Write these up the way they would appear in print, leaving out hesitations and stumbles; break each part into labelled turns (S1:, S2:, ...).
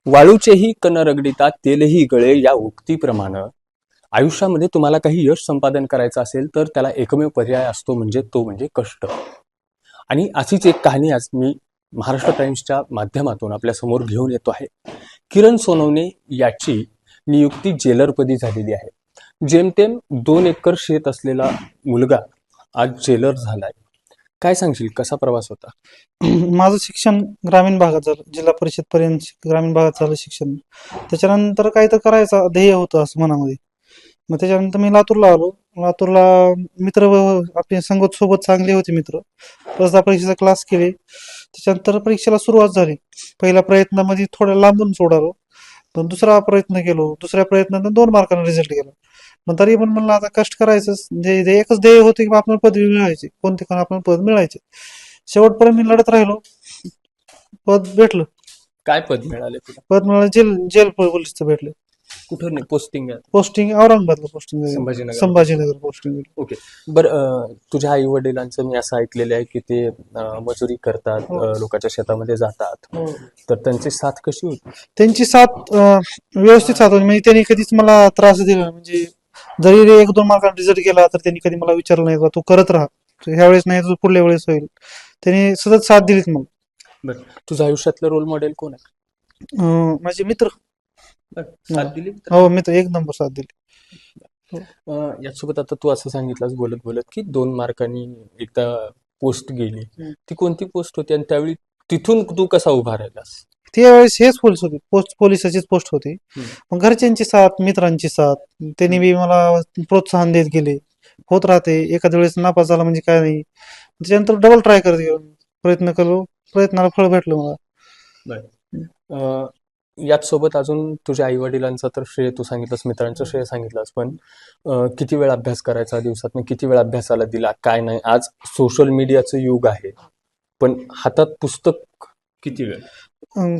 S1: वाळूचेही कण रगडिता तेलही गळे या उक्तीप्रमाणे आयुष्यामध्ये तुम्हाला काही यश संपादन करायचं असेल तर त्याला एकमेव पर्याय असतो तो म्हणजे कष्ट. आणि अशीच एक कहाणी आज मी महाराष्ट्र टाइम्सच्या माध्यमातून आपल्या समोर घेऊन येतो आहे. किरण सोनवणे याची नियुक्ती जेलरपदी झालेली आहे. जेमतेम 2 एकर शेत असलेला मुलगा आज जेलर झालाय. काय सांगशील, कसा प्रवास होता?
S2: माझं शिक्षण ग्रामीण भागात झालं, जिल्हा परिषद पर्यंत ग्रामीण भागात झालं शिक्षण. त्याच्यानंतर काही तर करायचं ध्येय होतं असं मनामध्ये. मग त्याच्यानंतर मी लातूरला आलो. लातूरला मित्र आपले संगत सोबत चांगले होते मित्र. स्पर्धा परीक्षेचा क्लास केले. त्याच्यानंतर परीक्षेला सुरुवात झाली. पहिल्या प्रयत्नामध्ये थोडं लांबून सोडालो, पण दुसरा प्रयत्न केलो. दुसऱ्या प्रयत्नात 2 मार्कांना रिझल्ट गेला. पण तरी पण म्हणलं आता कष्ट करायचंच. जे एकच ध्येय होते की आपल्याला पदवी मिळायची, कोणते पण आपल्याला पद मिळायचे. शेवटपर्यंत मी लढत राहिलो. पद भेटलं.
S1: काय पद मिळाले तुला?
S2: पद मिळालं, जेल पोलीसचं भेटलं.
S1: कुठं पोस्टिंग आहे?
S2: पोस्टिंग औरंगाबादला पोस्टिंग झाली.
S1: संभाजीनगर.
S2: संभाजीनगर पोस्टिंग झाली.
S1: ओके. बरं, तुझ्या आई वडिलांचं मी असं ऐकलेलं आहे की ते मजुरी करतात,
S2: हो.
S1: लोकांच्या शेतामध्ये जातात.
S2: हो.
S1: तर त्यांची साथ कशी होती?
S2: त्यांची साथ व्यवस्थित साथ होती. म्हणजे त्यांनी कधीच मला त्रास दिला नाही. म्हणजे जरी 1-2 मार्कांना रिझल्ट गेला तर त्यांनी कधी मला विचारलं नाही बा तू करत राहा, ह्या वेळेस नाही तर पुढल्या वेळेस होईल. त्यांनी सतत साथ दिलीत मला.
S1: बरं, तुझ्या आयुष्यातलं रोल मॉडेल कोण आहे?
S2: माझे मित्र.
S1: बरं, साथ दिली?
S2: हो, मित्र एक नंबर साथ दिली.
S1: यासोबत आता तू असं सांगितलंस बोलत बोलत की 2 मार्कांनी एकदा पोस्ट गेली. ती कोणती पोस्ट होती आणि त्यावेळी तिथून तू कसा उभा राहिलास?
S2: त्यावेळेस हेच पोलीस होती, पोलिसाचीच पोस्ट होती. मग घरच्यांची साथ, मित्रांची साथ, त्यांनी बी मला प्रोत्साहन देत गेले. होत राहते, एखाद्या वेळेस नापास झाला म्हणजे काय नाही. त्याच्यानंतर डबल ट्राय करत गेलो, प्रयत्न केलो, प्रयत्नाला फळ भेटलं मला.
S1: याच सोबत अजून तुझ्या आई वडिलांचं तर श्रेय तू सांगितलंस, मित्रांचं श्रेय सांगितलंस, पण किती वेळ अभ्यास करायचा दिवसात, किती वेळ अभ्यासाला दिला, काय नाही? आज सोशल मीडियाचं युग आहे, पण हातात पुस्तक किती वेळ?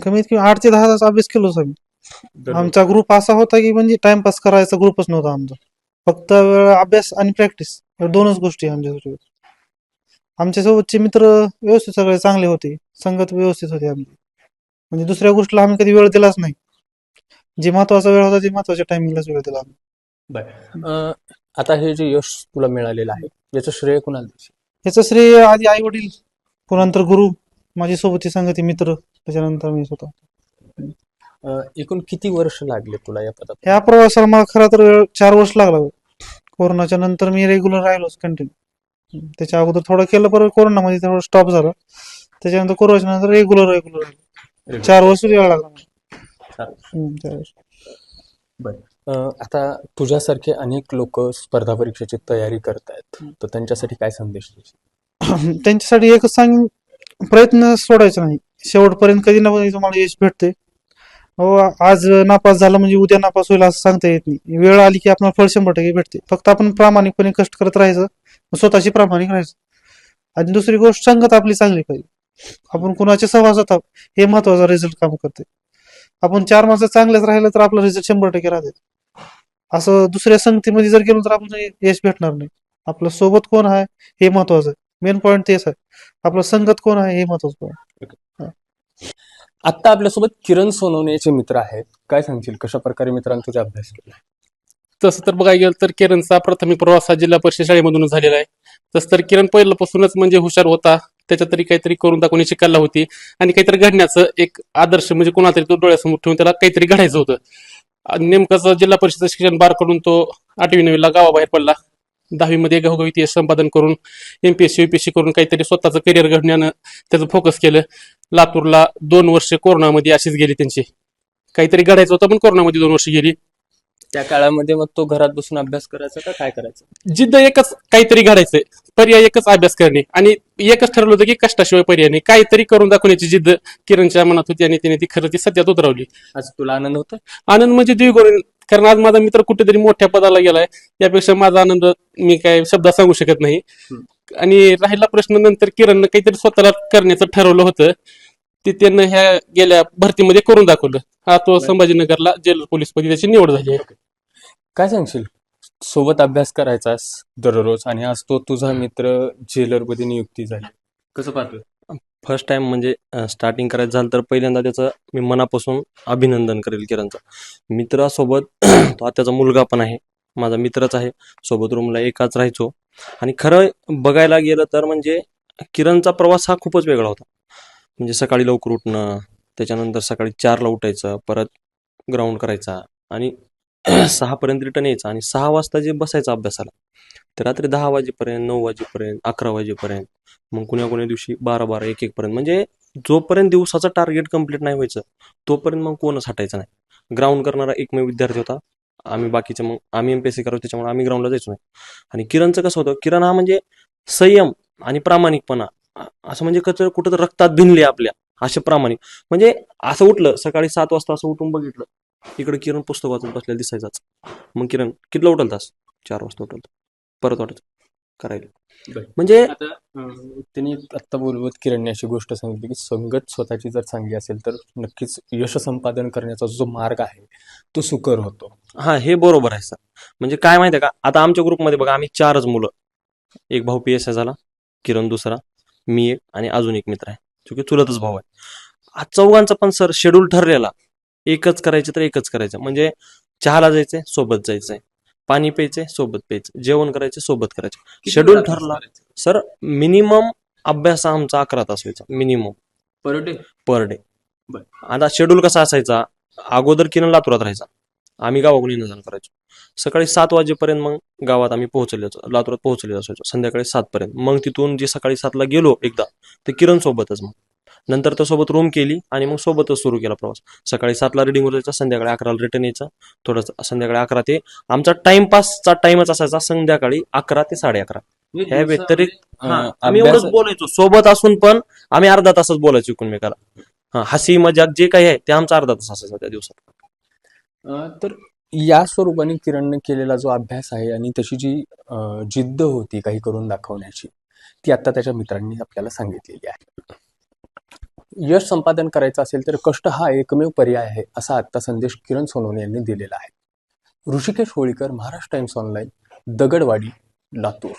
S2: कमीत कमी 8 ते 10 तास अभ्यास केलो आम्ही. आमचा ग्रुप असा होता की म्हणजे टाइमपास करायचा ग्रुपच नव्हता आमचा. फक्त अभ्यास आणि प्रॅक्टिस, या 2च गोष्टी आमच्यासाठी. आमच्या सोबतचे मित्र व्यवस्थित सगळे चांगले होते, संगत व्यवस्थित होती आमची. म्हणजे दुसऱ्या गोष्टीला आम्ही कधी वेळ दिलाच नाही. जे महत्वाचा वेळ होता ते महत्वाच्या टायमिंगलाच वेळ दिला आम्ही.
S1: बरं, आता हे जे यश तुला मिळालेलं आहे याचं श्रेय कुणाला देशील?
S2: याचं श्रेय आधी आई वडील, पुन्हा गुरु, माझी सोबतची संगती मित्र, त्याच्यानंतर मी स्वतः.
S1: एकूण किती वर्ष लागले तुला या पदात?
S2: ह्या प्रवासाला मला खरं तर 4 वर्ष लागला. कोरोनाच्या नंतर मी रेग्युलर राहिलोच कंटिन्यू. त्याच्या अगोदर थोडं केलं, परत कोरोनामध्ये थोडं स्टॉप झालं. त्याच्यानंतर कोरोनाच्या नंतर रेग्युलर राहिलो. 4 वर्ष वेळ लागला मला. 4 वर्ष.
S1: बरं, आता तुझ्यासारखे अनेक लोक स्पर्धा परीक्षेची तयारी करतायत, तर त्यांच्यासाठी काय संदेश देशील?
S2: त्यांच्यासाठी एकच सांग, प्रयत्न सोडायचा नाही. शेवटपर्यंत कधी ना कधी तुम्हाला यश भेटते. हो, आज नापास झाला म्हणजे उद्या नापास होईल असं सांगता येत नाही. वेळ आली की आपल्याला फळ 100% भेटते. फक्त आपण प्रामाणिकपणे कष्ट करत राहायचं, स्वतःशी प्रामाणिक राहायचं. आणि दुसरी गोष्ट, संगत आपली चांगली पाहिजे. आपण कुणाच्या सहवासात आहोत हे महत्वाचा रिझल्ट काम करते. आपण 4 माणसं चांगलेच राहिलं तर आपला रिझल्ट 100% राहते. असं दुसऱ्या संगतीमध्ये जर गेलो तर आपल्याला यश भेटणार नाही. आपलं सोबत कोण आहे हे महत्वाचं आहे. मेन पॉईंट तेच आहे, आपलं संगत कोण आहे हे महत्वाचं आहे.
S1: आता आपल्यासोबत किरण सोनवणेचे मित्र आहेत. काय सांगशील, कशा प्रकारे मित्रांनी तुझा अभ्यास केला?
S3: तसं तर बघायला गेलं तर किरणचा प्राथमिक प्रवास हा जिल्हा परिषद शाळेमधूनच झालेला आहे. तसं तर किरण पहिल्यापासूनच म्हणजे हुशार होता. त्याच्यात तरी काहीतरी करून दाखवण्याची कला होती आणि काहीतरी घडण्याचं एक आदर्श म्हणजे कोणातरी तो डोळ्यासमोर ठेवून त्याला काहीतरी घडायचं होतं. नेमकंच जिल्हा परिषद शिक्षण पार करून तो 8वी-9वीला गावाबाहेर पडला. 10वीमध्ये घवघवीत यश संपादन करून MPSC UPSC करून काहीतरी स्वतःचं करिअर घडण्यानं त्याचं फोकस केलं. लातूरला 2 वर्ष कोरोनामध्ये अशीच गेली त्यांची. काहीतरी घडायचं होतं पण कोरोनामध्ये 2 वर्ष गेली.
S1: त्या काळामध्ये मग तो घरात बसून अभ्यास करायचा का काय करायचं?
S3: जिद्द एकच, काहीतरी घडायचंय. पर्याय एकच, अभ्यास करणे. आणि एकच ठरवलं होतं की कष्टाशिवाय पर्याय नाही. काहीतरी करून दाखवण्याची जिद्द किरणच्या मनात होती आणि तिने ती खरं ती सत्यात उतरवली.
S1: आज तुला आनंद होतो?
S3: आनंद म्हणजे द्विगुण, कारण आज माझा मित्र कुठेतरी मोठ्या पदाला गेलाय. यापेक्षा माझा आनंद मी काय शब्दात सांगू शकत नाही. आणि राहिला प्रश्न, नंतर किरणनं काहीतरी स्वतःला करण्याचं ठरवलं होतं, ते त्यानं ह्या गेल्या भरतीमध्ये करून दाखवलं. हा तो संभाजीनगरला जेल पोलीस मध्ये त्याची निवड झाली आहे.
S1: काय सांगशील, सोबत अभ्यास करायचास दररोज आणि आज तो तुझा मित्र जेलरमध्ये नियुक्ती झाली, कसं पाहतोय?
S4: फर्स्ट टाइम म्हणजे स्टार्टिंग करायचं झालं तर पहिल्यांदा त्याचं मी मनापासून अभिनंदन करेल किरणचं. मित्रासोबत तो आत्याचा मुलगा पण आहे, माझा मित्रच आहे, सोबत रूमला एकाच राहायचो. आणि खरं बघायला गेलं तर म्हणजे किरणचा प्रवास हा खूपच वेगळा होता. म्हणजे सकाळी लवकर उठणं, त्याच्यानंतर सकाळी 4ला उठायचं, परत ग्राउंड करायचा आणि 6पर्यंत रिटर्न यायचा आणि 6 वाजता जे बसायचं अभ्यासाला तर रात्री 10 वाजेपर्यंत, 9 वाजेपर्यंत, 11 वाजेपर्यंत, मग कुण्या दिवशी 12-12, 1-1 पर्यंत. म्हणजे जोपर्यंत दिवसाचं टार्गेट कंप्लीट नाही व्हायचं तोपर्यंत मग कोणच हटायचं नाही. ग्राउंड करणारा एकमेव विद्यार्थी होता. आम्ही बाकीचे मग आम्ही MPSC करायचो त्याच्यामुळे आम्ही ग्राउंडला जायचो नाही. आणि किरणचं कसं होतं, किरण हा म्हणजे संयम आणि प्रामाणिकपणा असं म्हणजे कसं कुठं तर रक्तात भिनले आपल्या असे प्रामाणिक. म्हणजे असं उठलं सकाळी 7 वाजता असं उठून बघितलं इकडे किरण पुस्तक वाचत बसलेला दिसायचाच. मग किरण कितीला उठल तास 4 वाजता उठल परत वाटत करायला. म्हणजे
S1: त्यांनी आत्ता बोलवत किरणने अशी गोष्ट सांगितली की संगत स्वतःची जर चांगली असेल तर नक्कीच यश संपादन करण्याचा जो मार्ग आहे तो सुकर होतो.
S4: हा हे बरोबर आहे सर. म्हणजे काय माहिती आहे का, आता आमच्या ग्रुपमध्ये बघा आम्ही 4च मुलं, एक भाऊ PSI झाला, किरण दुसरा, मी एक आणि अजून एक मित्र आहे जो की चुलतच भाऊ आहे. आज चौघांचा पण सर शेड्यूल ठरलेला, एकच करायचं तर एकच करायचं. म्हणजे चहाला जायचंय सोबत जायचंय, पाणी प्यायचंय सोबत प्यायचं, जेवण करायचं सोबत करायचं. शेड्यूल ठरला सर. मिनिमम अभ्यास आमचा 11 तास व्हायचा minimum
S1: per day.
S4: Per day.
S1: बर.
S4: आता शेड्यूल कसा असायचा, अगोदर किरण लातूरात राहायचा, आम्ही गावाकडून येणं जाणं करायचो. सकाळी 7 वाजेपर्यंत मग गावात आम्ही लातूरात पोहोचलेलो असायचो संध्याकाळी 7 पर्यंत. मग तिथून जे सकाळी 7ला गेलो एकदा ते किरण सोबतच, मग नंतर तर सोबत रूम केली आणि मग सोबतच सुरू केला प्रवास. सकाळी 7ला रिडिंगवर जायचा, संध्याकाळी 11ला रिटर्न यायचा. थोडंसं संध्याकाळी 11 ते आमचा टाइमपासचा टाइमच असायचा संध्याकाळी 11 ते 11:30. ह्या व्यतिरिक्त आम्ही एवढंच बोलायचो सोबत असून पण आम्ही अर्धा तासच बोलायचो एकमेकाला. हसी मजाक जे काही आहे ते आमचा अर्धा तास असायचा त्या दिवसात.
S1: तर या स्वरूपाने किरणने केलेला जो अभ्यास आहे आणि त्याची जी जिद्द होती काही करून दाखवण्याची ती आता त्याच्या मित्रांनी आपल्याला सांगितलेली आहे. यश संपादन करायचं असेल तर कष्ट हा एकमेव पर्याय आहे असा आत्ता संदेश किरण सोनवणे यांनी दिलेला आहे. Rishikesh Holikar, Maharashtra Times online, Dagadwadi, Latur.